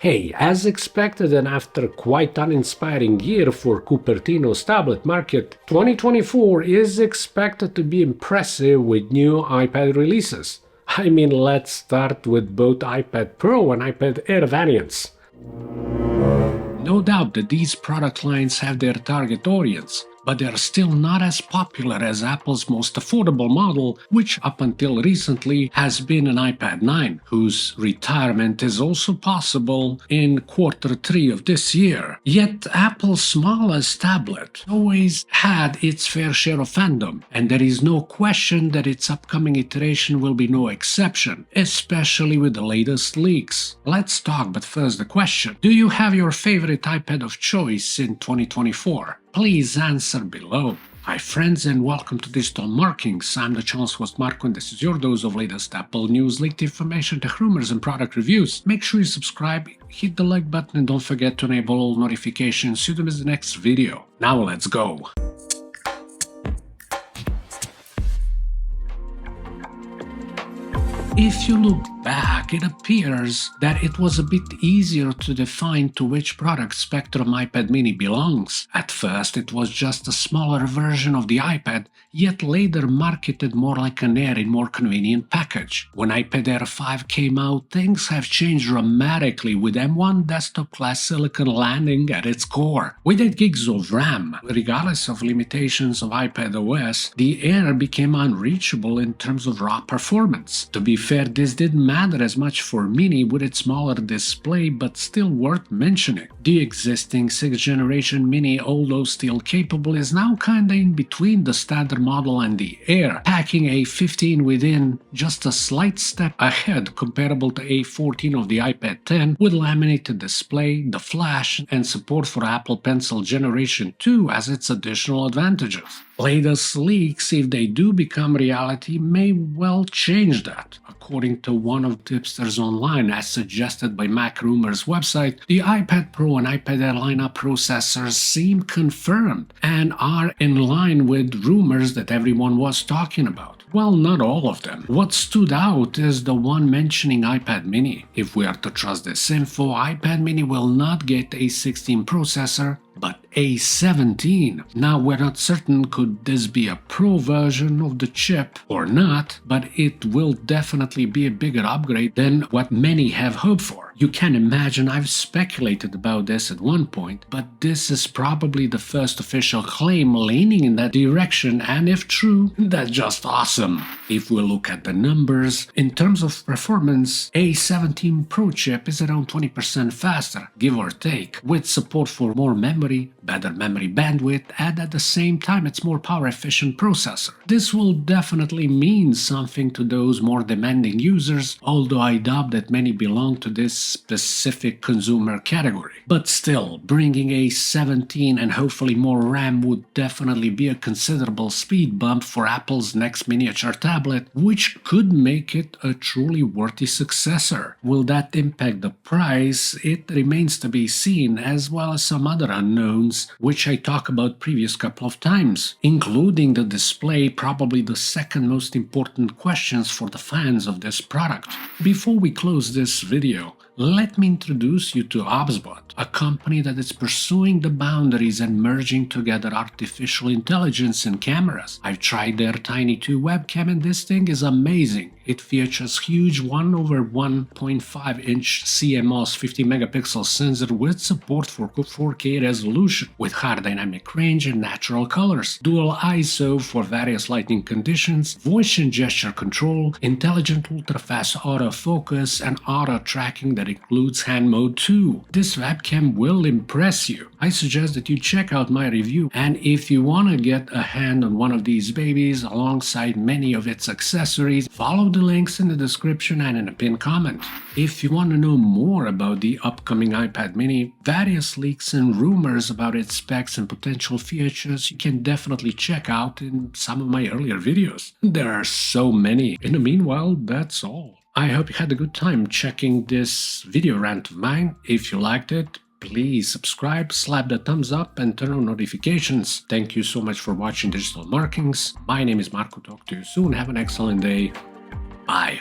Hey, as expected and after quite uninspiring year for Cupertino's tablet market, 2024 is expected to be impressive with new iPad releases. I mean, let's start with both iPad Pro and iPad Air variants. No doubt that these product lines have their target audience, but they are still not as popular as Apple's most affordable model, which up until recently has been an iPad 9, whose retirement is also possible in Q3 of this year. Yet Apple's smallest tablet always had its fair share of fandom, and there is no question that its upcoming iteration will be no exception, especially with the latest leaks. Let's talk, but first the question: do you have your favorite iPad of choice in 2024? Please answer below. Hi friends and welcome to Digital Markings. I'm the channel's host Marco and this is your dose of latest Apple news, leaked information, tech rumors and product reviews. Make sure you subscribe, hit the like button and don't forget to enable all notifications so you don't miss the next video. Now let's go. If you look back, it appears that it was a bit easier to define to which product spectrum iPad mini belongs. At first it was just a smaller version of the iPad, yet later marketed more like an Air in more convenient package. When iPad Air 5 came out, things have changed dramatically with M1 desktop class silicon landing at its core. With 8 gigs of RAM, regardless of limitations of iPad OS, the Air became unreachable in terms of raw performance. To be fair, this didn't matter as much for Mini with its smaller display, but still worth mentioning. The existing 6th generation Mini, although still capable, is now kinda in between the standard model and the Air, packing A15 within just a slight step ahead comparable to A14 of the iPad 10 with laminated display, the flash, and support for Apple Pencil Generation 2 as its additional advantages. Latest leaks, if they do become reality, may well change that. According to one of tipsters online, as suggested by MacRumors website, the iPad Pro and iPad Air lineup processors seem confirmed and are in line with rumors that everyone was talking about. Well, not all of them. What stood out is the one mentioning iPad mini. If we are to trust this info, iPad mini will not get a 16 processor, but A17. Now we're not certain could this be a Pro version of the chip or not, but it will definitely be a bigger upgrade than what many have hoped for. You can imagine I've speculated about this at one point, but this is probably the first official claim leaning in that direction, and if true, that's just awesome. If we look at the numbers, in terms of performance, A17 Pro chip is around 20% faster, give or take, with support for more memory, better memory bandwidth, and at the same time it's more power efficient processor. This will definitely mean something to those more demanding users, although I doubt that many belong to this specific consumer category. But still, bringing A17 and hopefully more RAM would definitely be a considerable speed bump for Apple's next miniature tablet, which could make it a truly worthy successor. Will that impact the price? It remains to be seen, as well as some other unknowns, which I talked about previous couple of times, including the display, probably the second most important questions for the fans of this product. Before we close this video, let me introduce you to Obsbot, a company that is pursuing the boundaries and merging together artificial intelligence and cameras. I've tried their Tiny 2 webcam and this thing is amazing. It features huge 1/1.5-inch CMOS 50 megapixel sensor with support for 4K resolution, with high dynamic range and natural colors, dual ISO for various lighting conditions, voice and gesture control, intelligent ultra-fast autofocus, and auto tracking that includes hand mode too. This webcam will impress you. I suggest that you check out my review, and if you want to get a hand on one of these babies alongside many of its accessories, follow the links in the description and in a pinned comment. If you want to know more about the upcoming iPad mini, various leaks and rumors about its specs and potential features, you can definitely check out in some of my earlier videos. There are so many. In the meanwhile, that's all. I hope you had a good time checking this video rant of mine. If you liked it, please subscribe, slap the thumbs up, and turn on notifications. Thank you so much for watching Digital Markings. My name is Marco. Talk to you soon. Have an excellent day. Bye.